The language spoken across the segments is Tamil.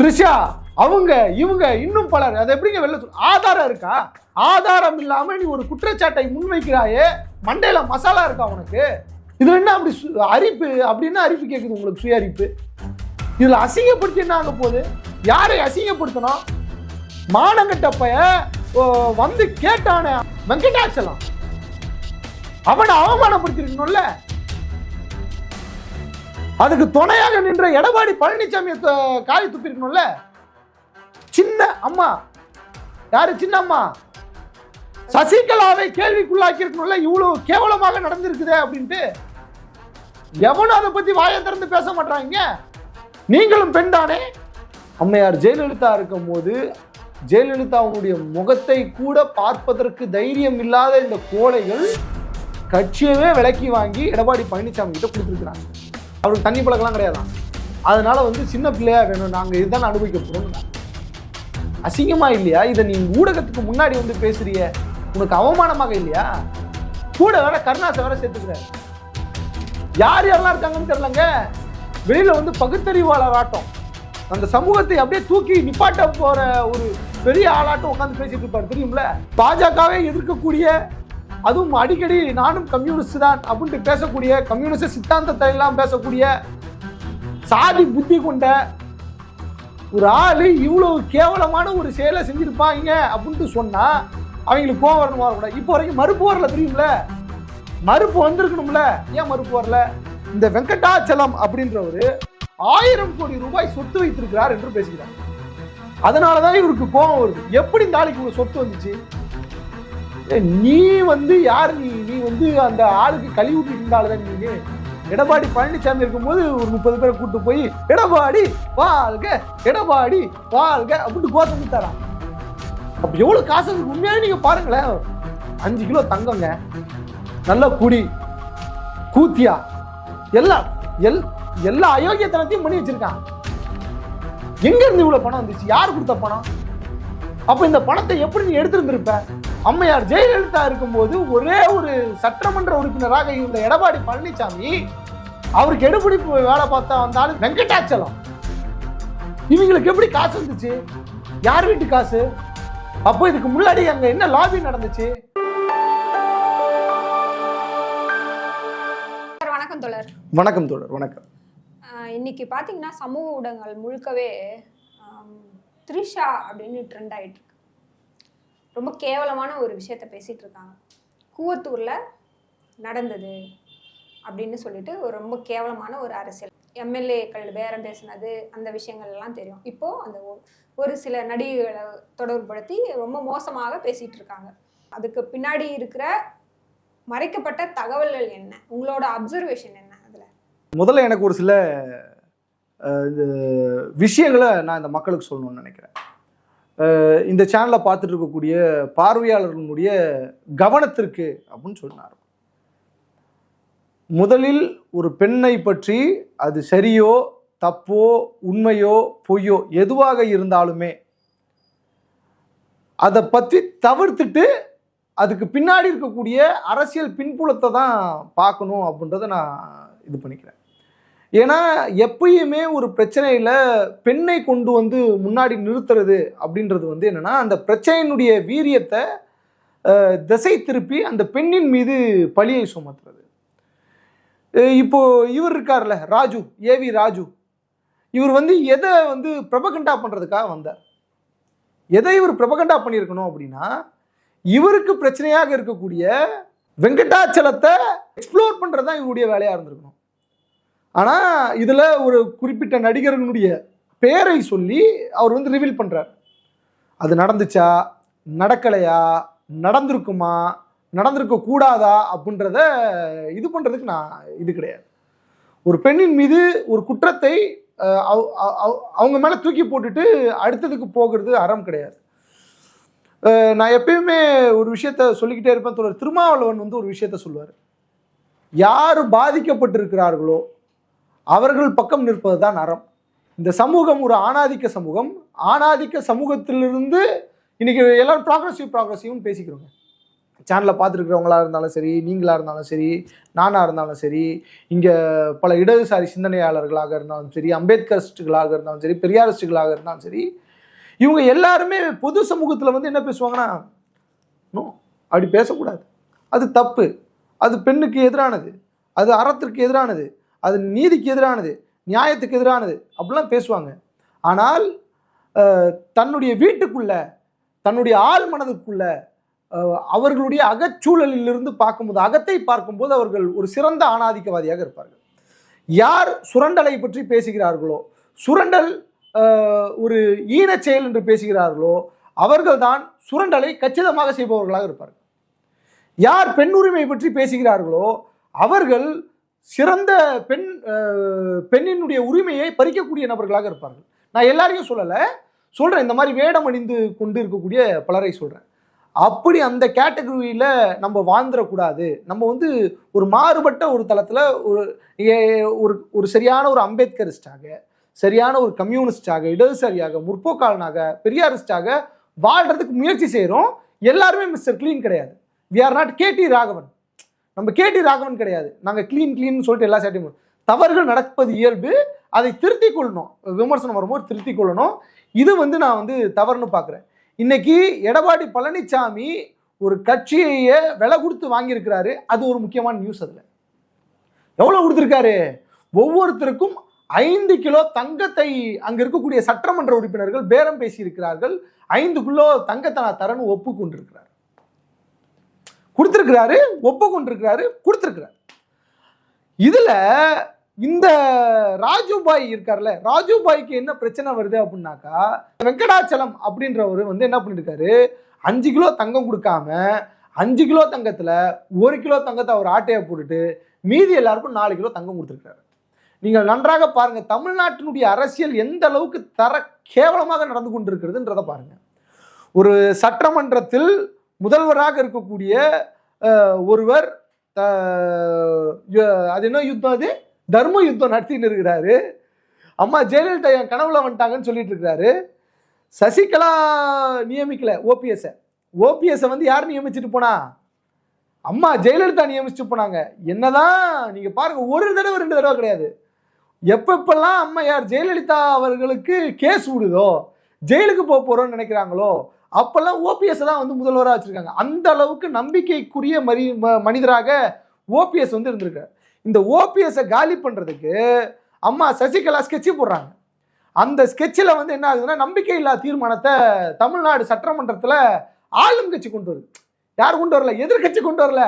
த்ரிஷா அவங்க இவங்க இன்னும் பலர். அது எப்படிங்க வெளில ஆதாரம் இருக்கா? ஆதாரம் இல்லாம நீ ஒரு குற்றச்சாட்டை முன்வைக்கிறாயே, மண்டையில மசாலா இருக்கா உனக்கு? இதுல என்ன அப்படி அரிப்பு அப்படின்னா அரிப்பு கேட்குது உங்களுக்கு? சுய அரிப்பு. இதுல அசிங்கப்படுத்தி என்ன ஆக போகுது? யாரை அசிங்கப்படுத்தணும்? மானங்கட்டப்பைய வந்து கேட்டான வெங்கடாச்சலம், அவனை அவமானப்படுத்திருக்கணும்ல. அதுக்கு துணையாக நின்ற எடப்பாடி பழனிசாமி காரி துப்பிருக்கணும்ல. சின்ன அம்மா யாரு? சின்ன அம்மா சசிகலாவை கேள்விக்குள்ளாக்கி இருக்கணும்ல. இவ்வளவு கேவலமாக நடந்திருக்குதே அப்படின்ட்டு எவனும் அதை பத்தி வாயை திறந்து பேச மாட்டாங்க. நீங்களும் பெண் தானே? அம்மையார் ஜெயலலிதா இருக்கும் போது ஜெயலலிதாவுடைய முகத்தை கூட பார்ப்பதற்கு தைரியம் இல்லாத இந்த கோழைகள் கட்சியவே விலக்கி வாங்கி எடப்பாடி பழனிசாமி கிட்ட கொடுத்துருக்குறாங்க. அவருக்கு தண்ணி பழக்கலாம் கிடையாதான். அதனால வந்து சின்ன பிள்ளையா வேணும், நாங்க இதுதான் அனுபவிக்க போறோம். அசிங்கமா இல்லையா? இதை நீ ஊடகத்துக்கு முன்னாடி வந்து பேசுறிய, உனக்கு அவமானமாக இல்லையா? கூட வேற கருணாசை வேற சேர்த்துக்கிற. யார் யாரெல்லாம் இருக்காங்கன்னு தெரியலங்க. வெளியில வந்து பகுத்தறிவாளர் ஆட்டம், அந்த சமூகத்தை அப்படியே தூக்கி நிப்பாட்ட போற ஒரு பெரிய ஆளாட்டம் உட்காந்து பேசிட்டு இருப்பாரு தெரியும்ல. பாஜகவே எதிர்க்கக்கூடிய, அதுவும் அடிக்கடி நானும் கம்யூனிஸ்ட் தான் அப்படின்ட்டு பேசக்கூடிய, கம்யூனிஸ்ட் சித்தாந்தத்தை எல்லாம் பேசக்கூடிய, சாதி புத்தி கொண்ட ஒரு ஆளு இவ்வளவு கேவலமான ஒரு செயலை செஞ்சிருப்பாங்க அப்படின்ட்டு சொன்னா அவங்களுக்கு கோவம் வரணும் வரக்கூடாது. இப்போ வரைக்கும் மறுப்பு வரல தெரியும்ல. மறுப்பு வந்திருக்கணும்ல. ஏன் மறுப்பு வரல? இந்த வெங்கடாச்சலம் அப்படின்றவரு 1000 கோடி ரூபாய் சொத்து வைத்திருக்கிறார் என்று பேசுகிறார். அதனாலதான் இவருக்கு கோபம் வருது. எப்படி இந்த ஆளுக்கு இவ்வளவு சொத்து வந்துச்சு? நீ வந்து யார்? நீ வந்து அந்த ஆளுக்கு கழி ஊட்டிட்டு இருந்தால்தான். நீ எடப்பாடி பழனிசாமி இருக்கும்போது ஒரு 30 பேரை கூட்டு போய் எடப்பாடி வாழ்க, எடப்பாடி வாழ்க அப்படின்ட்டு கோஷம் கொடுத்தாராம். அப்ப எவ்வளவு காசு உண்மையாவே நீங்க பாருங்களேன். 5 கிலோ தங்கங்க, நல்ல குடி, கூத்தியா, எல்லா அயோக்கியத்தனத்தையும் பண்ணி வச்சிருக்கான். எங்க இருந்து இவ்வளவு பணம் வந்துச்சு? யார் கொடுத்த பணம்? அப்ப இந்த பணத்தை எப்படி நீ எடுத்திருந்திருப்ப? அம்மையார் ஜெயலலிதா இருக்கும்போது ஒரே ஒரு சட்டமன்ற உறுப்பினராக இருந்த எடப்பாடி பழனிசாமி, அவருக்கு எடுபிடிப்பு வேலை பார்த்தா வந்தாலும் வெங்கடாச்சலம், இவங்களுக்கு எப்படி காசு வந்துச்சு? யார் வீட்டு காசு? அப்போ இதுக்கு முன்னாடி அங்க என்ன லாபி நடந்துச்சு? வணக்கம் தோழர். வணக்கம் தோழர். வணக்கம். இன்னைக்கு பாத்தீங்கன்னா சமூக ஊடகங்கள் முழுக்கவே த்ரிஷா அப்படின்னு ட்ரெண்ட் ஆயிட்டு இருக்கு. ரொம்ப கேவலமான ஒரு விஷயத்த பேசிட்டு இருக்காங்க. கூவத்தூர்ல நடந்தது அப்படின்னு சொல்லிட்டு ஒரு ரொம்ப கேவலமான ஒரு அரசியல். எம்எல்ஏக்கள் பேரம் பேசினது, அந்த விஷயங்கள் எல்லாம் தெரியும். இப்போ அந்த ஒரு சில நடிகைகளை தொடர்புபடுத்தி ரொம்ப மோசமாக பேசிட்டு இருக்காங்க. அதுக்கு பின்னாடி இருக்கிற மறைக்கப்பட்ட தகவல்கள் என்ன? உங்களோட அப்சர்வேஷன் என்ன? அதுல முதல்ல எனக்கு ஒரு சில விஷயங்களை நான் இந்த மக்களுக்கு சொல்லணும்னு நினைக்கிறேன். இந்த சேனலை பார்த்துட்டு இருக்கக்கூடிய பார்வையாளர்களுடைய கவனத்திற்கு அப்படின்னு சொன்னார். முதலில் ஒரு பெண்ணை பற்றி அது சரியோ தப்போ உண்மையோ பொய்யோ எதுவாக இருந்தாலுமே அதை பற்றி தவிர்த்துட்டு அதுக்கு பின்னாடி இருக்கக்கூடிய அரசியல் பின்புலத்தை தான் பார்க்கணும் அப்படின்றத நான் இது பண்ணிக்கிறேன். ஏன்னா எப்பயுமே ஒரு பிரச்சனையில் பெண்ணை கொண்டு வந்து முன்னாடி நிறுத்துறது அப்படின்றது வந்து என்னென்னா, அந்த பிரச்சனையினுடைய வீரியத்தை திசை திருப்பி அந்த பெண்ணின் மீது பழியை சுமத்துறது. இப்போ இவர் இருக்கார்ல ராஜு, ஏவி ராஜு, இவர் வந்து எதை வந்து பிரபகண்டா பண்ணுறதுக்காக வந்தார். எதை இவர் பிரபகண்டா பண்ணியிருக்கணும் அப்படின்னா, இவருக்கு பிரச்சனையாக இருக்கக்கூடிய வெங்கடாச்சலத்தை எக்ஸ்ப்ளோர் பண்ணுறது தான் இவருடைய வேலையாக இருந்திருக்கணும். ஆனால் இதில் ஒரு குறிப்பிட்ட நடிகர்களுடைய பேரை சொல்லி அவர் வந்து ரிவீல் பண்ணுறார். அது நடந்துச்சா, நடக்கலையா, நடந்திருக்குமா, நடந்திருக்க கூடாதா அப்படின்றத இது பண்ணுறதுக்கு நான் இது கிடையாது. ஒரு பெண்ணின் மீது ஒரு குற்றத்தை அவங்க மேலே தூக்கி போட்டுட்டு அடுத்ததுக்கு போகிறது அறம் கிடையாது. நான் எப்பயுமே ஒரு விஷயத்த சொல்லிக்கிட்டே இருப்பேன். தோழர் திருமாவளவன் வந்து ஒரு விஷயத்த சொல்லுவார். யார் பாதிக்கப்பட்டிருக்கிறார்களோ அவர்கள் பக்கம் நிற்பது தான் அறம். இந்த சமூகம் ஒரு ஆணாதிக்க சமூகம். ஆணாதிக்க சமூகத்திலிருந்து இன்னைக்கு எல்லாரும் ப்ராக்ரஸிவ்னு பேசிக்கிறோங்க. சேனலை பார்த்துருக்கிறவங்களா இருந்தாலும் சரி, நீங்களாக இருந்தாலும் சரி, நானாக இருந்தாலும் சரி, இங்கே பல இடதுசாரி சிந்தனையாளர்களாக இருந்தாலும் சரி, அம்பேத்கரிஸ்டுகளாக இருந்தாலும் சரி, பெரியாரிஸ்டுகளாக இருந்தாலும் சரி, இவங்க எல்லாருமே பொது சமூகத்தில் வந்து என்ன பேசுவாங்கன்னா, நோ, அப்படி பேசக்கூடாது, அது தப்பு, அது பெண்ணுக்கு எதிரானது, அது அறத்திற்கு எதிரானது, அது நீதிக்கு எதிரானது, நியாயத்துக்கு எதிரானது அப்படிலாம் பேசுவாங்க. ஆனால் தன்னுடைய வீட்டுக்குள்ள, தன்னுடைய ஆள் மனதுக்குள்ள, அவர்களுடைய அகச்சூழலிலிருந்து பார்க்கும்போது, அகத்தை பார்க்கும்போது அவர்கள் ஒரு சிறந்த ஆணாதிக்கவாதியாக இருப்பார்கள். யார் சுரண்டலை பற்றி பேசுகிறார்களோ, சுரண்டல் ஒரு ஈனச் செயல் என்று பேசுகிறார்களோ, அவர்கள்தான் சுரண்டலை கச்சிதமாக செய்பவர்களாக இருப்பார்கள். யார் பெண் உரிமை பற்றி பேசுகிறார்களோ, அவர்கள் சிறந்த பெண்ணினுடைய உரிமையை பறிக்கக்கூடிய நபர்களாக இருப்பார்கள். நான் எல்லாரையும் சொல்றேன், இந்த மாதிரி வேடம் அணிந்து கொண்டு இருக்கக்கூடிய பலரை சொல்றேன். அப்படி அந்த கேட்டகரியில நம்ம வாழ்ந்துடக்கூடாது. நம்ம வந்து ஒரு மாறுபட்ட ஒரு தளத்துல ஒரு சரியான ஒரு அம்பேத்கரிஸ்டாக, சரியான ஒரு கம்யூனிஸ்டாக, இடதுசாரியாக, முற்போக்காளனாக, பெரியாரிஸ்டாக வாழ்றதுக்கு முயற்சி செய்கிறோம். எல்லாருமே மிஸ்டர் கிளீன் கிடையாது. வி ஆர் நாட் கேடி ராகவன். நம்ம கேடி ராகவன் கிடையாது. நாங்கள் கிளீன் சொல்லிட்டு எல்லா சேட்டையும் தவறுகள் நடப்பது இயல்பு. அதை திருத்திக் கொள்ளணும். விமர்சனம் வரும்போது திருத்திக் கொள்ளணும். இது வந்து நான் வந்து தவறுன்னு பார்க்குறேன். இன்னைக்கு எடப்பாடி பழனிசாமி ஒரு கட்சியையே விலை கொடுத்து வாங்கியிருக்கிறாரு. அது ஒரு முக்கியமான நியூஸ். அதில் எவ்வளோ கொடுத்துருக்காரு? ஒவ்வொருத்தருக்கும் 5 கிலோ தங்கத்தை அங்கே இருக்கக்கூடிய சட்டமன்ற உறுப்பினர்கள் பேரம் பேசியிருக்கிறார்கள். 5 கிலோ தங்கத்தை நான் தரன்னு ஒப்புக்கொண்டிருக்கிறார். கொடுத்துருக்கிறாரு, கொடுத்துருக்கிறார். இதுல இந்த ராஜுபாய் இருக்கார்ல, ராஜுபாய்க்கு என்ன பிரச்சனை வருது அப்படின்னாக்கா, வெங்கடாச்சலம் அப்படின்றவர் வந்து என்ன பண்ணிருக்காரு, 5 கிலோ தங்கம் கொடுக்காம 5 கிலோ தங்கத்துல 1 கிலோ தங்கத்தை அவர் ஆட்டையை போட்டுட்டு மீதி எல்லாருக்கும் 4 கிலோ தங்கம் கொடுத்துருக்காரு. நீங்கள் நன்றாக பாருங்க, தமிழ்நாட்டினுடைய அரசியல் எந்த அளவுக்கு கேவலமாக நடந்து கொண்டிருக்கிறதுன்றதை பாருங்க. ஒரு சட்டமன்றத்தில் முதல்வராக இருக்கக்கூடிய ஒருவர் அது என்ன யுத்தம், அது தர்ம யுத்தம் நடத்தின்னு இருக்கிறாரு. அம்மா ஜெயலலிதா என் கனவுல வந்துட்டாங்கன்னு சொல்லிட்டு இருக்கிறாரு. சசிகலா நியமிக்கல ஓபிஎஸ் வந்து யார் நியமிச்சுட்டு போனா? அம்மா ஜெயலலிதா நியமிச்சுட்டு போனாங்க. என்னதான் நீங்க பாருங்க, ஒரு தடவை 2 தடவை கிடையாது. எப்பெல்லாம் அம்மா யார் ஜெயலலிதா அவர்களுக்கு கேஸ் விடுதோ, ஜெயிலுக்கு போறோம்னு நினைக்கிறாங்களோ, அப்பெல்லாம் ஓபிஎஸ் தான் வந்து முதல்வராக வச்சிருக்காங்க. அந்த அளவுக்கு நம்பிக்கைக்குரிய மனிதராக ஓபிஎஸ் வந்து இருந்திருக்காரு. இந்த ஓபிஎஸ் காலி பண்றதுக்கு அம்மா சசிகலா ஸ்கெட்ச் போடுறாங்க. அந்த ஸ்கெட்சில் வந்து என்ன ஆகுதுன்னா, நம்பிக்கை இல்லா தீர்மானத்தை தமிழ்நாடு சட்டமன்றத்தில் ஆளும் கட்சி கொண்டு வருது. யார் கொண்டு வரல? எதிர்கட்சி கொண்டு வரல,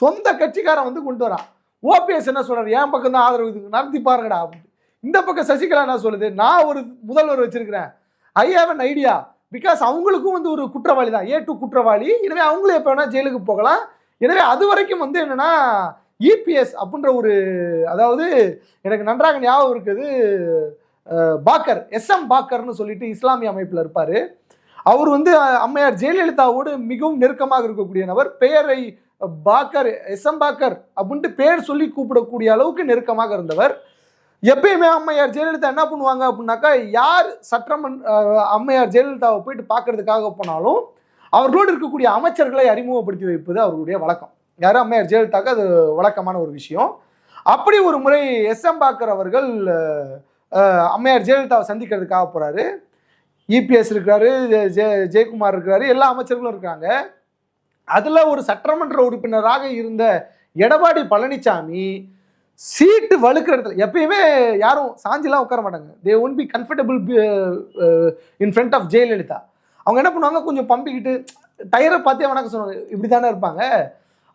சொந்த கட்சிக்காரன் வந்து கொண்டு வரான். ஓபிஎஸ் என்ன சொல்றாரு, என் பக்கம் தான் ஆதரவு நடத்தி பாருங்கடா அப்படின்னு. இந்த பக்கம் சசிகலா என்ன சொல்லுது, நான் ஒரு முதல்வர் வச்சிருக்கிறேன், I have an idea. Because அவங்களுக்கும் வந்து ஒரு குற்றவாளி தான், A2 குற்றவாளி. எனவே அவங்களும் எப்போ வேணா ஜெயிலுக்கு போகலாம். எனவே அது வரைக்கும் வந்து என்னன்னா, இபிஎஸ் அப்படின்ற ஒரு, அதாவது எனக்கு நன்றாக ஞாபகம் இருக்குது, பாக்கர், SM பாக்கர்னு சொல்லிட்டு இஸ்லாமிய அமைப்பில் இருப்பார். அவர் வந்து அம்மையார் ஜெயலலிதாவோடு மிகவும் நெருக்கமாக இருக்கக்கூடிய நபர். பெயரை பாக்கர், SM பாக்கர் அப்படின்ட்டு பேர் சொல்லி கூப்பிடக்கூடிய அளவுக்கு நெருக்கமாக இருந்தவர். எப்பயுமே அம்மையார் ஜெயலலிதா என்ன பண்ணுவாங்க அப்படின்னாக்கா, யார் அம்மையார் ஜெயலலிதாவை போயிட்டு பார்க்கறதுக்காக போனாலும் அவர்களோடு இருக்கக்கூடிய அமைச்சர்களை அறிமுகப்படுத்தி வைப்பது அவர்களுடைய வழக்கம். யாரும் அம்மையார் ஜெயலலிதாவுக்கு அது வழக்கமான ஒரு விஷயம். அப்படி ஒரு முறை SM பாக்கர் அவர்கள் அம்மையார் ஜெயலலிதாவை சந்திக்கிறதுக்காக போறாரு. இபிஎஸ் இருக்கிறாரு, ஜெயக்குமார் இருக்கிறாரு, எல்லா அமைச்சர்களும் இருக்காங்க. அதுல ஒரு சட்டமன்ற உறுப்பினராக இருந்த எடப்பாடி பழனிசாமி சீட்டு வழுக்கிற இடத்துல, எப்பயுமே யாரும் சாஞ்சிலாம் உட்கார மாட்டாங்க. They won't be comfortable in front of Jayalalithaa. அவங்க என்ன பண்ணுவாங்க, கொஞ்சம் பம்பிக்கிட்டு டயரை பார்த்தே வணக்கம் சொன்னாங்க, இப்படி தானே இருப்பாங்க.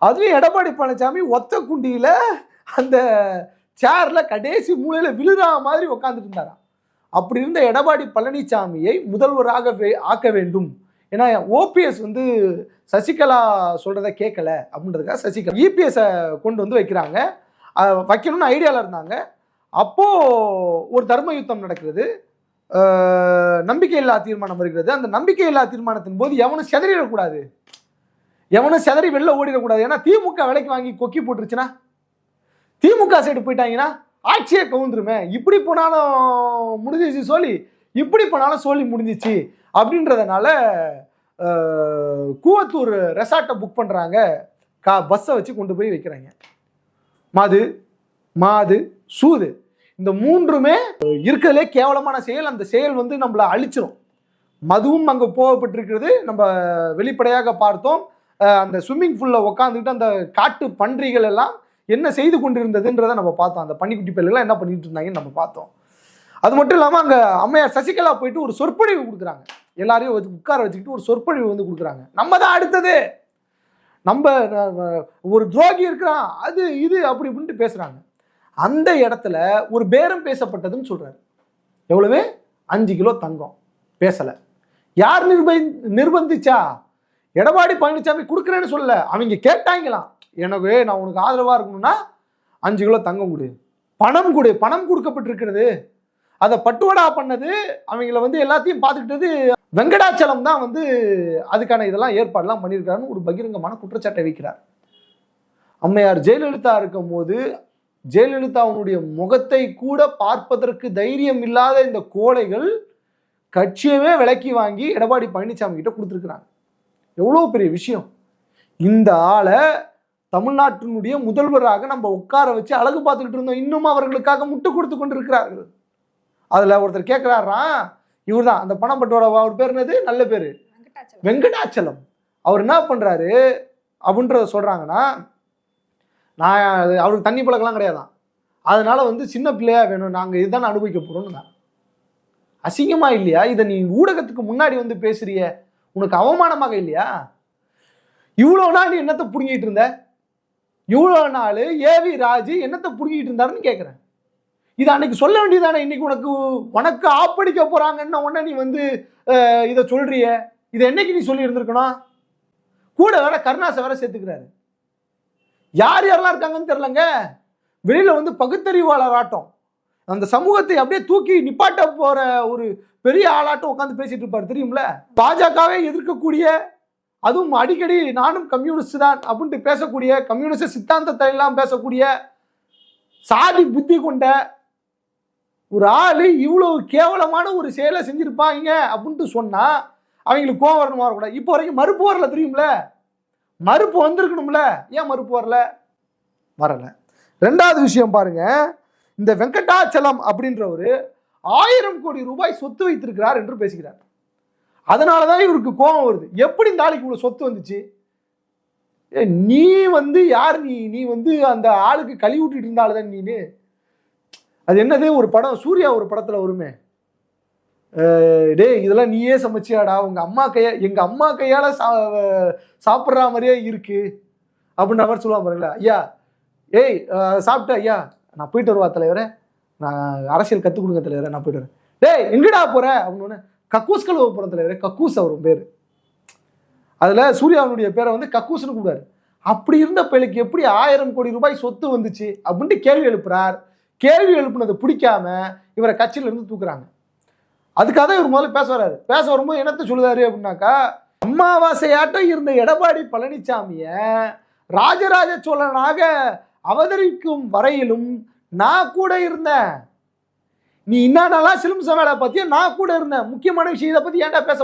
அதுவும் எடப்பாடி பழனிசாமி ஒத்த குண்டியில அந்த சேர்ல கடைசி மூலையில விழுறா மாதிரி உட்காந்துட்டு இருந்தாராம். அப்படி இருந்த எடப்பாடி பழனிசாமியை முதல்வராக ஆக்க வேண்டும். ஏன்னா ஓபிஎஸ் வந்து சசிகலா சொல்றதை கேட்கல அப்படின்றதுக்காக சசிகலா இபிஎஸ் கொண்டு வந்து வைக்கிறாங்க. வைக்கணும்னு ஐடியாவில் இருந்தாங்க. அப்போ ஒரு தர்ம யுத்தம் நடக்கிறது, நம்பிக்கையில்லா தீர்மானம் வருகிறது. அந்த நம்பிக்கையில்லா தீர்மானத்தின் போது எவனும் செதறிடக்கூடாது, எவனும் செதறி வெளில ஓடிடக்கூடாது. ஏன்னா திமுக விலைக்கு வாங்கி கொக்கி போட்டுருச்சுன்னா, திமுக சைடு போயிட்டாங்கன்னா ஆட்சியை கவுந்துருமே. இப்படி போனாலும் முடிஞ்சிச்சு சொல்லி, இப்படி போனாலும் சொல்லி முடிஞ்சிச்சு அப்படின்றதுனால கூவத்தூர் ரெசார்ட்டை புக் பண்ணுறாங்க, பஸ்ஸை வச்சு கொண்டு போய் வைக்கிறாங்க. மாது சூது இந்த மூன்றுமே இருக்கிறதுலே கேவலமான செயல். அந்த செயல் வந்து நம்மளை அழிச்சிரும். மதுவும் அங்கே போகப்பட்டிருக்கிறது நம்ம வெளிப்படையாக பார்த்தோம். அந்த ஸ்விம்மிங் பூலில் உட்காந்துக்கிட்டு அந்த காட்டு பன்றிகள் எல்லாம் என்ன செய்து கொண்டிருந்ததுன்றதை நம்ம பார்த்தோம். அந்த பன்னிக்குட்டி பிள்ளைகள்லாம் என்ன பண்ணிட்டு இருந்தாங்கன்னு நம்ம பார்த்தோம். அது மட்டும் இல்லாமல் அங்கே அம்மையார் சசிகலா போயிட்டு ஒரு சொற்பொழிவு கொடுக்குறாங்க. எல்லாரையும் உட்கார வச்சுக்கிட்டு ஒரு சொற்பொழிவு வந்து கொடுக்குறாங்க. நம்ம தான் அடுத்தது, நம்ம ஒரு துரோகி இருக்கிறான், அது இது அப்படி இப்படின்ட்டு பேசுகிறாங்க. அந்த இடத்துல ஒரு பேரம் பேசப்பட்டதுன்னு சொல்கிறாரு. எவ்வளவு? 5 கிலோ தங்கம். பேசலை. யார் நிர்பந்திச்சா? எடப்பாடி பழனிசாமி கொடுக்குறேன்னு சொல்லல, அவங்க கேட்டாங்களாம். எனக்கு நான் உனக்கு ஆதரவாக இருக்கணும்னா 5 கிலோ தங்கம் கொடு, பணம் கொடுக்கப்பட்டிருக்கிறது. அதை பட்டுவடா பண்ணது அவங்கள வந்து எல்லாத்தையும் பார்த்துக்கிட்டது வெங்கடாச்சலம் தான் வந்து அதுக்கான இதெல்லாம் ஏற்பாடுலாம் பண்ணியிருக்காருன்னு ஒரு பகிரங்கமான குற்றச்சாட்டை வைக்கிறார். அம்மையார் ஜெயலலிதா இருக்கும் போது ஜெயலலிதாவுடைய முகத்தை கூட பார்ப்பதற்கு தைரியம் இல்லாத இந்த கோழைகள் கட்சியவே விலக்கி வாங்கி எடப்பாடி பழனிசாமி கிட்ட கொடுத்துருக்குறாங்க. எவ்வளோ பெரிய விஷயம்! இந்த ஆளை தமிழ்நாட்டினுடைய முதல்வராக நம்ம உட்கார வச்சு அழகு பார்த்துக்கிட்டு இருந்தோம். இன்னும் அவர்களுக்காக முட்டு கொடுத்து கொண்டிருக்கிறார்கள். அதில் ஒருத்தர் கேட்குறாராம், இவர் தான் அந்த பணம் பட்டோட, அவர் பேர் என்னது? நல்ல பேர் வெங்கடாச்சலம். அவர் என்ன பண்ணுறாரு அப்படின்றத சொல்கிறாங்கன்னா, நான் அவருக்கு தண்ணி பழக்கெல்லாம் கிடையாதான், அதனால வந்து சின்ன பிள்ளையா வேணும், நாங்கள் இதுதான் அனுபவிக்க போகிறோம்னு தான். அசிங்கமா இல்லையா? இதை நீ ஊடகத்துக்கு முன்னாடி வந்து பேசுறிய, உனக்கு அவமானமாக இல்லையா? இவ்வளோ நாள் நீ என்னத்தை புடுங்கிட்டு இருந்த? இவ்வளோ நாள் ஏவி ராஜு என்னத்தை புடுங்கிட்டு இருந்தாருன்னு கேட்குறேன். இதை அன்னைக்கு சொல்ல வேண்டியதானே? இன்னைக்கு உனக்கு ஆப்படிக்க போறாங்கன்னு உடனே நீ வந்து இதை சொல்றிய. இதை என்னைக்கு நீ சொல்லி இருந்திருக்கணும்? கூட வேற கருணாசை வேற சேர்த்துக்கிறாரு. யார் யாரெல்லாம் இருக்காங்கன்னு தெரியலங்க. வெளியில வந்து பகுத்தறிவாளர் ஆட்டம், அந்த சமூகத்தை அப்படியே தூக்கி நிப்பாட்ட போற ஒரு பெரிய ஆளாட்டம் உட்காந்து பேசிட்டு இருப்பாரு, தெரியும்ல? பாஜகவே எதிர்க்கக்கூடிய, அதுவும் அடிக்கடி நானும் கம்யூனிஸ்ட் தான் அப்படின்ட்டு பேசக்கூடிய, கம்யூனிஸ்ட் சித்தாந்தத்தை எல்லாம் பேசக்கூடிய, சாதி புத்தி கொண்ட ஒரு ஆளு இவ்வளவு கேவலமான ஒரு செயலை செஞ்சிருப்பாங்க அப்படின்ட்டு சொன்னா அவங்களுக்கு கோவம் வரணும், வரக்கூடாது. இப்போ வரைக்கும் மறுப்பு வரல, தெரியும்ல? மறுப்பு வந்திருக்கணும்ல, ஏன் மறுப்பு வரல? ரெண்டாவது விஷயம் பாருங்க, இந்த வெங்கடாச்சலம் அப்படின்றவரு 1000 கோடி ரூபாய் சொத்து வைத்திருக்கிறார் என்று பேசுகிறார். அதனாலதான் இவருக்கு கோபம் வருது. எப்படி இந்த ஆளுக்கு இவ்வளவு சொத்து வந்துச்சு? நீ வந்து யார்? நீ வந்து அந்த ஆளுக்கு கழி ஊட்டிட்டு இருந்தால்தான் நீனு. அது என்னது, ஒரு படம் சூர்யா ஒரு படத்துல வருமே, டே இதெல்லாம் நீயே சமைச்சியாடா, எங்க அம்மா கையால சாப்பிட்ற மாதிரியே இருக்கு அப்படின்னு அவர் சொல்லுவாங்க பாருங்களா. ஐயா ஏய் சாப்பிட்ட ஐயா, நான் போயிட்டு வருவா தலைவரே, நான் அரசியல் கற்றுக் கொடுங்க தலைவரே, நான் போயிட்டு வரேன். டேய் எங்கடா போற அப்படின்னு, கக்கூஸ் கழுவ போற தலைவரே. கக்கூஸ் அவரும் பேரு. அதுல சூர்யாவுடைய பேரை வந்து கக்கூஸ்னு கூடாரு. அப்படி இருந்த பிள்ளைக்கு எப்படி 1000 கோடி ரூபாய் சொத்து வந்துச்சு அப்படின்ட்டு கேள்வி எழுப்புறார். கேள்வி எழுப்புனது பிடிக்காம இவரை கட்சியில இருந்து தூக்குறாங்க. அதுக்காக தான் இவர் முதல்ல பேச வரும்போது என்னத்தை சொல்லுதாரு அப்படின்னாக்கா, அமாவாசையாட்டம் இருந்த எடப்பாடி பழனிசாமிய ராஜராஜ சோழனாக அவதரிக்கும் வரையிலும் நான் கூட இருந்தேன். நீ என்னென்னலாம் சிலும்ச வேலை பத்தியா நான் கூட இருந்தேன். முக்கியமான விஷயம் இதை பத்தி ஏன்டா பேச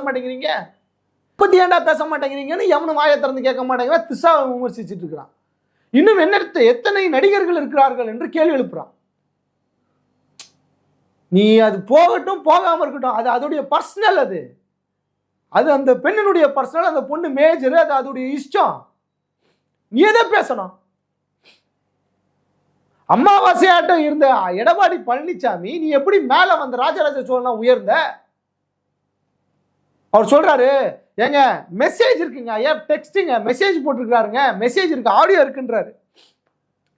மாட்டேங்கிறீங்கன்னு எவனும் வாயை திறந்து கேட்க மாட்டேங்கிற திசாவை விமர்சிச்சுட்டு இருக்கிறான். இன்னும் எத்தனை நடிகர்கள் இருக்கிறார்கள் என்று கேள்வி எழுப்புறான். நீ அது போகட்டும் போகாம இருக்கட்டும், அது அதோடைய பர்சனல், அது அந்த பெண்ணினுடைய பர்சனல், அந்த பொண்ணு மேஜர், அது அதோடைய இஷ்டம். நீ எதை பேசணும்? அமாவாசையாட்டம் இருந்த எடப்பாடி பழனிசாமி நீ எப்படி மேல வந்த ராஜராஜ சோழன் உயர்ந்த? அவர் சொல்றாரு, ஏங்க மெசேஜ் இருக்குங்க, ஏன் டெக்ஸ்டிங்க மெசேஜ் போட்டிருக்காருங்க, மெசேஜ் இருக்கு, ஆடியோ இருக்குன்றாரு.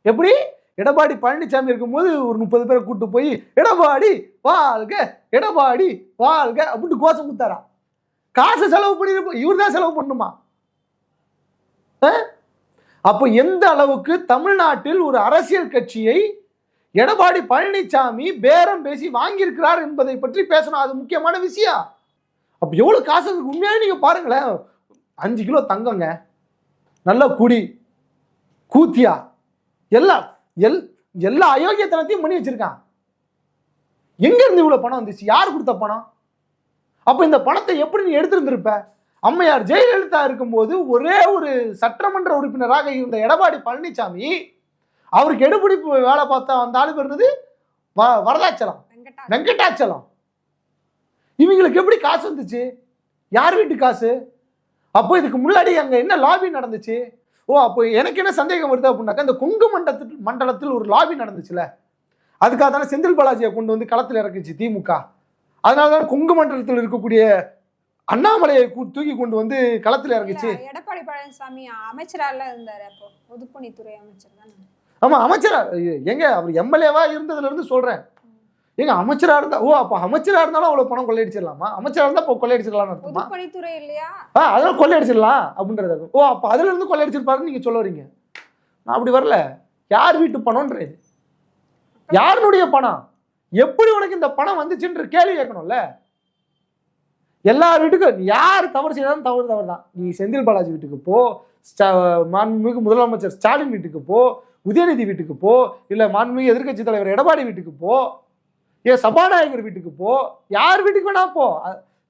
எப்படி? எடப்பாடி பழனிசாமி இருக்கும்போது ஒரு 30 பேரை கூட்டு போய் எடப்பாடி வாழ்க எடப்பாடி வாழ்க அப்படின்ட்டு கோஷம் கொடுத்தாராம். காசு செலவு பண்ணி இவர் தான் செலவு பண்ணுமா? அப்போ எந்த அளவுக்கு தமிழ்நாட்டில் ஒரு அரசியல் கட்சியை எடப்பாடி பழனிசாமி பேரம் பேசி வாங்கியிருக்கிறார் என்பதை பற்றி பேசணும். அது முக்கியமான விஷயம். அப்ப எவ்வளவு காசு உண்மையாக நீங்க பாருங்களேன். 5 கிலோ தங்கங்க, நல்ல குடி கூத்தியா, எல்லா அயோக்கியத்தனத்தையும் பண்ணி வச்சிருக்கான். எங்க இருந்து இவ்வளவு பணம் வந்துச்சு? யார் கொடுத்த பணம்? அப்ப இந்த பணத்தை எப்படி நீ எடுத்திருந்திருப்ப? அம்மையார் ஜெயலலிதா இருக்கும்போது ஒரே ஒரு சட்டமன்ற உறுப்பினராக இருந்த எடப்பாடி பழனிசாமி அவருக்கு எடுபிடிப்பு வேலை பார்த்தா அந்த ஆளு இருந்தது வரதாச்சலம், வெங்கடாச்சலம். இவங்களுக்கு எப்படி காசு வந்துச்சு? யார் வீட்டு காசு? அப்போ இதுக்கு முன்னாடி அங்க என்ன லாபி நடந்துச்சு? ஓ, அப்போ எனக்கு என்ன சந்தேகம் வருது அப்படின்னாக்கா, இந்த கொங்கு மண்டலத்தில் ஒரு லாபி நடந்துச்சுல, அதுக்காக தானே செந்தில் பாலாஜியை கொண்டு வந்து களத்தில் இறக்குச்சு திமுக. அதனாலதான் கொங்கு மண்டலத்தில் இருக்கக்கூடிய அண்ணாமலையை தூக்கி கொண்டு வந்து களத்தில் இறங்குச்சு. எடப்பாடி பழனிசாமி அமைச்சரால இருந்தாரு, அப்போ பொதுப்பணித்துறை அமைச்சர் தானே. ஆமா, அமைச்சரா எங்க அவர் எம்எல்ஏவா இருந்ததுல இருந்து சொல்றேன். எங்க அமைச்சரா இருந்தா, ஓ அப்ப அமைச்சரா இருந்தாலும் அவ்வளவு பணம் கொள்ளையடிச்சிடலாமா? அமைச்சரா இருந்தா இப்போ கொள்ளையடிச்சிடலாம் அர்த்தமா? பொதுப்பணித்துறை இல்லையா? அதெல்லாம் கொள்ளையடிச்சிடலாம் அப்படின்றது. ஓ அப்ப அதுல இருந்து கொள்ளையடிச்சிருப்பாருன்னு நீங்க சொல்ல வரீங்க. நான் அப்படி வரல. யார் வீட்டு பணம்ன்றது, யாருடைய பணம், எப்படி உனக்கு இந்த பணம் வந்துச்சுன்ற கேள்வி கேட்கணும்ல. எல்லா வீட்டுக்கும் யார் தவறு செய்தாலும் தவறு தான். நீ செந்தில் பாலாஜி வீட்டுக்கு போ, மாண்புமிகு முதலமைச்சர் ஸ்டாலின் வீட்டுக்கு போ, உதயநிதி வீட்டுக்கு போ, இல்ல மாண்புமிகு எதிர்க்கட்சி தலைவர் எடப்பாடி வீட்டுக்கு போ, ஏன் சபாநாயகர் வீட்டுக்கு போ, யார் வீட்டுக்கு வேணா போ,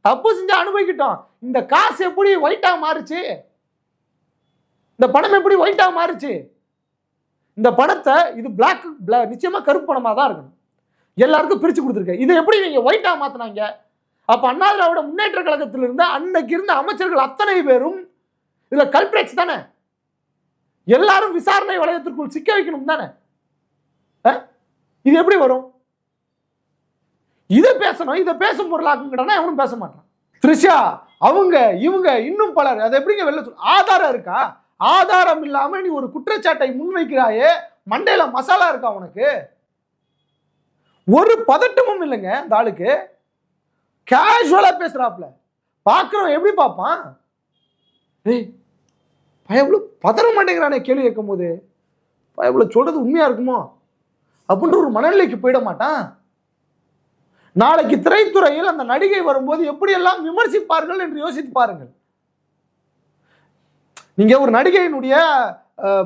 தப்பு செஞ்சா அனுபவிக்கிட்டோம். இந்த காசு எப்படி ஒயிட்டா மாறுச்சு? இந்த பணம் எப்படி ஒயிட்டா மாறுச்சு? இந்த பணத்தை இது பிளாக் நிச்சயமா கருப்பு பணமா தான் இருக்கணும். எல்லாருக்கும் பிரிச்சு கொடுத்துருக்க. இதை எப்படி நீங்க ஒயிட்டா மாத்தினாங்க? அப்ப அண்ணா திராவிட முன்னேற்ற கழகத்தில் இருந்த அன்னைக்கு இருந்த அமைச்சர்கள் அத்தனை பேரும் இதுல கல்பிரேட்ஸ் தானே. எல்லாரும் விசாரணை வளையத்திற்குள் சிக்க வைக்கணும் தானே. இது எப்படி வரும்? இதை பேசணும், இதை பேசும் பொருளாக்குங்கடா எவனும் பேச மாட்டான். த்ரிஷா அவங்க இவங்க இன்னும் பலர். அது எப்படிங்க வெளில சொல்ல? ஆதாரம் இருக்கா? ஆதாரம் இல்லாம நீ ஒரு குற்றச்சாட்டை முன்வைக்கிறாயே, மண்டையில மசாலா இருக்கா உனக்கு? ஒரு பதட்டமும் இல்லைங்க இந்த ஆளுக்கு. கேஷுவலா பேசுறாப்ல, பாக்குறவன் எப்படி பார்ப்பான்? பயவுல பதற மாட்டேங்கிறானே கேள்வி கேட்கும் போது, பயவுல சொல்றது உண்மையா இருக்குமோ அப்படின்ற ஒரு மனநிலைக்கு போயிட மாட்டான். நாளைக்கு திரைத்துறையில் அந்த நடிகை வரும்போது எப்படி எல்லாம் விமர்சிப்பார்கள் என்று யோசித்து பாருங்கள். நீங்க ஒரு நடிகையினுடைய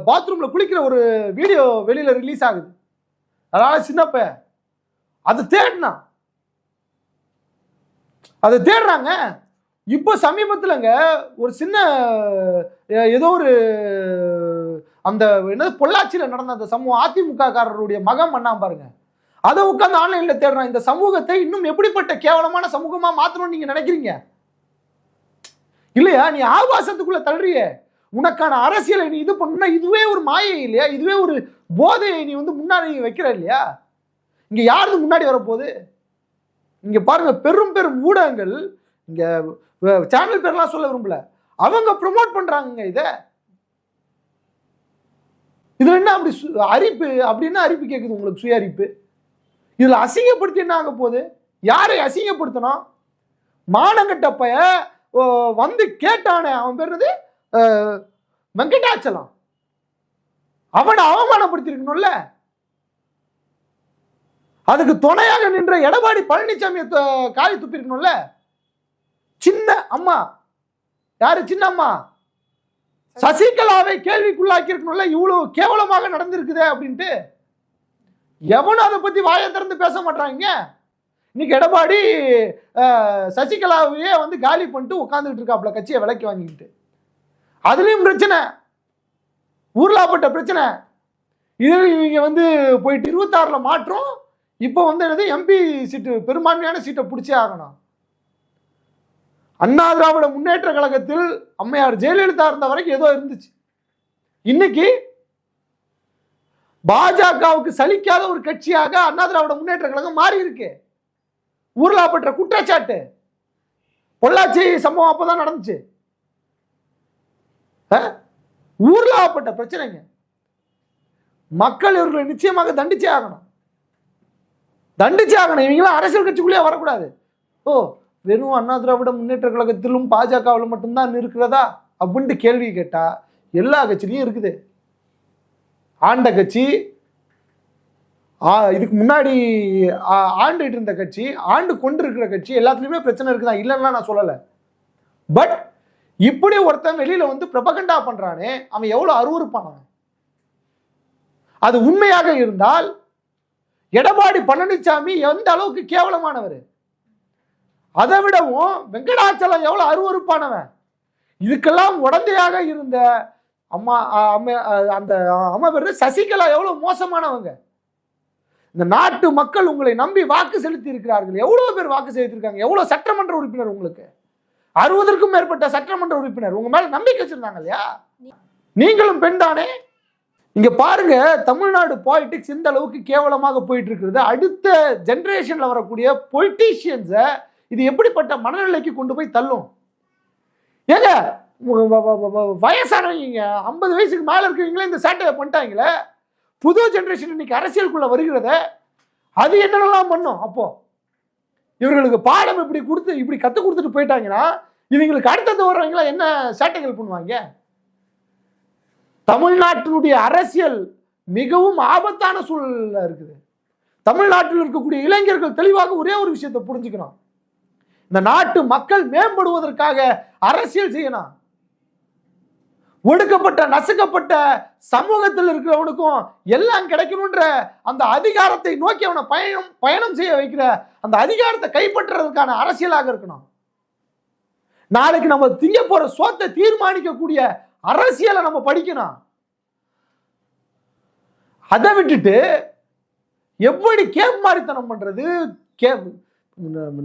பாத்ரூம்ல குளிக்கிற ஒரு வீடியோ வெளியில ரிலீஸ் ஆகுது. அதனால சின்னப்ப அதை தேடுறாங்க. இப்போ சமீபத்திலங்க ஒரு சின்ன ஏதோ ஒரு அந்த என்னது பொள்ளாச்சியில் நடந்த அந்த சமூகம், அதிமுக காரருடைய மகன் பண்ணா பாருங்க, அதை உட்காந்து ஆன்லைன்ல தேடுறான். இந்த சமூகத்தை இன்னும் எப்படிப்பட்ட கேவலமான சமூகமா மாத்தணும்னு நீங்க நினைக்கிறீங்க இல்லையா? நீ ஆபாசத்துக்குள்ள தள்ளுறிய. உனக்கான அரசியலை நீ இது பண்ணா இதுவே ஒரு மாயை இல்லையா? இதுவே ஒரு போதையை நீ வந்து முன்னாடி வைக்கிற இல்லையா? இங்க யாருக்கு முன்னாடி வரப்போகுது? இங்க பாருங்க, பெரும் பெரும் ஊடகங்கள், இங்க சேனல் பேர்லாம் சொல்ல விரும்பல, அவங்க ப்ரொமோட் பண்றாங்க. இதுல என்ன அப்படி அரிப்பு? அப்படின்னா அரிப்பு கேக்குது உங்களுக்கு, சுய அரிப்பு. இதுல அசிங்கப்படுத்தி என்ன ஆக போகுது? யாரை அசிங்கப்படுத்தணும்? மானங்கட்ட பைய வந்து கேட்டானே, அவன் பேருது வெங்கடாச்சலம், அவனை அவமானப்படுத்திருக்கணும்ல. அதுக்கு துணையாக நின்ற எடப்பாடி பழனிசாமியை காலி துப்பிருக்கணும்ல. சின்ன அம்மா, யாரு சின்ன அம்மா? சசிகலாவை கேள்விக்குள்ளாக்கி இருக்கணும்ல. இவ்வளவு கேவலமாக நடந்திருக்குதே அப்படின்ட்டு எவனும் அதை பத்தி வாயை திறந்து பேச மாட்டாங்க. இன்னைக்கு எடப்பாடி சசிகலாவையே வந்து காலி பண்ணிட்டு உட்காந்துட்டு இருக்காப்ல, கட்சியை விலைக்கு வாங்கிக்கிட்டு. அதுலயும் பிரச்சனை, ஊர்லாப்பட்ட பிரச்சனை. இதில் இவங்க வந்து போயிட்டு 26ல மாற்றம். இப்போ வந்து என்னது, எம்பி சீட்டு பெரும்பான்மையான சீட்டை பிடிச்சே ஆகணும். அண்ணா திராவிட முன்னேற்ற கழகத்தில் அம்மையார் ஜெயலலிதா இருந்த வரைக்கும் ஏதோ இருந்துச்சு. இன்னைக்கு பாஜகவுக்கு சலிக்காத ஒரு கட்சியாக அண்ணா திராவிட முன்னேற்ற கழகம் மாறி இருக்கு. ஊர்லாப்பட்ட குற்றச்சாட்டு, பொள்ளாச்சி சம்பவம் அப்பதான் நடந்துச்சு. ஊர்லாப்பட்ட பிரச்சனைங்க. மக்கள் இவர்களை நிச்சயமாக தண்டிச்சே ஆகணும். இவங்களாம் அரசியல் கட்சிக்குள்ளேயே வரக்கூடாது. ஓ, வெறும் அண்ணா திராவிட முன்னேற்ற கழகத்திலும் பாஜகவில் மட்டும்தான் இருக்கிறதா அப்படின்ட்டு கேள்வி கேட்டா எல்லா கட்சியிலையும் இருக்குது. ஆண்ட கட்சி, இதுக்கு முன்னாடி ஆண்டுகிட்டு இருந்த கட்சி, ஆண்டு கொண்டு இருக்கிற கட்சி, எல்லாத்துலயுமே பிரச்சனை இருக்குதான், இல்லைன்னா நான் சொல்லலை. பட் இப்படி ஒருத்தன் வெளியில வந்து பிரபகண்டா பண்றானே, அவன் எவ்வளவு அருவருப்பானவன். அது உண்மையாக இருந்தால் எடப்பாடி பழனிசாமி எந்த அளவுக்கு கேவலமானவர், அதை விடவும் வெங்கடாச்சலம் எவ்வளவு அருவருப்பானவன். இதுக்கெல்லாம் உடந்தையாக இருந்த அம்மா அந்த அம்மா பேர் சசிகலா எவ்வளவு மோசமானவங்க. இந்த நாட்டு மக்கள் உங்களை நம்பி வாக்கு செலுத்தி இருக்கிறார்கள். எவ்வளவு பேர் வாக்கு செலுத்திருக்காங்க? எவ்வளவு சட்டமன்ற உறுப்பினர் உங்களுக்கு? 60க்கும் மேற்பட்ட சட்டமன்ற உறுப்பினர் உங்க மேல நம்பிக்கை வச்சிருந்தாங்க இல்லையா? நீங்களும் பெண் தானே? இங்க பாருங்க, தமிழ்நாடு பாலிடிக்ஸ் இந்த அளவுக்கு கேவலமாக போயிட்டு இருக்கிறது. அடுத்த ஜெனரேஷன்ல வரக்கூடிய பொலிட்டீஷியன்ஸை இது எப்படிப்பட்ட மனநிலைக்கு கொண்டு போய் தள்ளும்? ஏங்க வயசானவங்க 50 வயசுக்கு மேல இருக்கிறவங்களே இந்த சேட்டையை பண்ணிட்டாங்களே. புது ஜெனரேஷன் இன்னைக்கு அரசியலுக்குள்ள வருகிறத அது என்னென்னலாம் பண்ணும்? அப்போ இவர்களுக்கு பாடம் இப்படி கத்து கொடுத்துட்டு போயிட்டாங்கன்னா இவங்களுக்கு அடுத்தது வர்றவங்களா என்ன சேட்டைகள் பண்ணுவாங்க? தமிழ்நாட்டினுடைய அரசியல் மிகவும் ஆபத்தான சூழல்ல இருக்குது. தமிழ்நாட்டில் இருக்கக்கூடிய இளைஞர்கள் தெளிவாக ஒரே ஒரு விஷயத்தை புரிஞ்சுக்கணும். இந்த நாட்டு மக்கள் மேம்படுவதற்காக அரசியல் செய்யணும். ஒடுக்கப்பட்ட நசுக்கப்பட்ட சமூகத்தில் இருக்கிறவனுக்கும் எல்லாம் கிடைக்கணும்ன்ற அந்த அதிகாரத்தை நோக்கி அவனை பயணம் செய்ய வைக்கிற அந்த அதிகாரத்தை கைப்பற்றுறதுக்கான அரசியலாக இருக்கணும். நாளைக்கு நம்ம திங்க போற சோத்தை தீர்மானிக்கக்கூடிய அரசியலை நம்ம படிக்கணும். அதை விட்டுட்டு எப்படி கேமாரித்தனம் பண்றது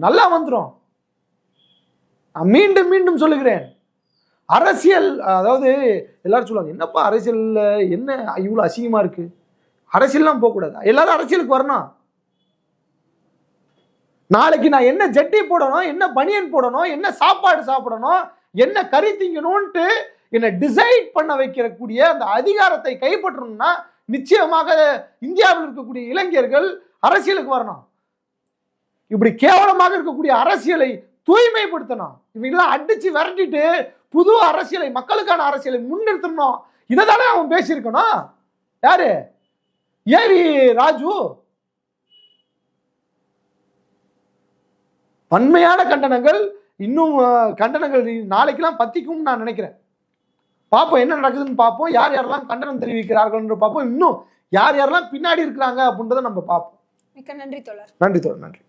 நல்லா வந்துடும். மீண்டும் மீண்டும் சொல்லுகிறேன், அரசியல் அதாவது எல்லாரும் சொல்லுவாங்க, என்னப்பா அரசியல் என்ன இவ்வளவு அசிங்கமா இருக்கு, அரசியல்லாம் போகக்கூடாது. எல்லாரும் அரசியலுக்கு வரணும். நாளைக்கு நான் என்ன ஜட்டி போடணும், என்ன பனியன் போடணும், என்ன சாப்பாடு சாப்பிடணும், என்ன கறி திங்கணும்ட்டு என்னை டிசைட் பண்ண வைக்கக்கூடிய அந்த அதிகாரத்தை கைப்பற்றணும்னா நிச்சயமாக இந்தியாவில் இருக்கக்கூடிய இளைஞர்கள் அரசியலுக்கு வரணும். இப்படி கேவலமாக இருக்கக்கூடிய அரசியலை தூய்மைப்படுத்தணும். இவங்கெல்லாம் அடிச்சு விரட்டிட்டு புது அரசியலை, மக்களுக்கான அரசியலை முன்னிறுத்தணும். இதைதானே அவன் பேசியிருக்கணும். யாரு? ஏவி ராஜு. வன்மையான கண்டனங்கள், இன்னும் கண்டனங்கள் நாளைக்கெல்லாம் பத்திக்கும் நான் நினைக்கிறேன். பார்ப்போம் என்ன நடக்குதுன்னு பார்ப்போம். யார் யாரெல்லாம் கண்டனம் தெரிவிக்கிறார்கள் என்று பார்ப்போம். இன்னும் யார் யாரெல்லாம் பின்னாடி இருக்கிறாங்க அப்படின்றத நம்ம பார்ப்போம். மிக்க நன்றி தோழர். நன்றி தோழர், நன்றி.